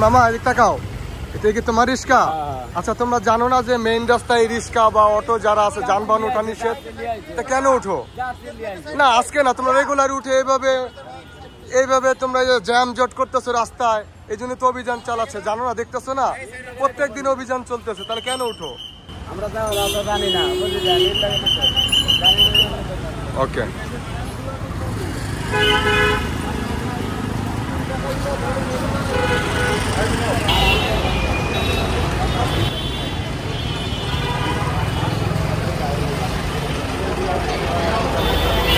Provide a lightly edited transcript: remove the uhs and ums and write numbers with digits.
মামা এদিক তাকাও, এটা কি তোমার রিস্কা? আচ্ছা তোমরা জানো না যে মেইন রাস্তায় রিস্কা বা অটো যারা আছে যানবাহন ওঠা নিষেধ, তা কেন উঠো না? আজকে না, তোমরা রেগুলার উঠে এইভাবে তোমরা জ্যাম জট করতেছো রাস্তায়, এই জন্য তো অভিযান চালাচ্ছে, জানো না? দেখতেছো না প্রত্যেক দিন অভিযান চলতেছে, তাহলে কেন উঠো? আমরা জানি না, ওকে।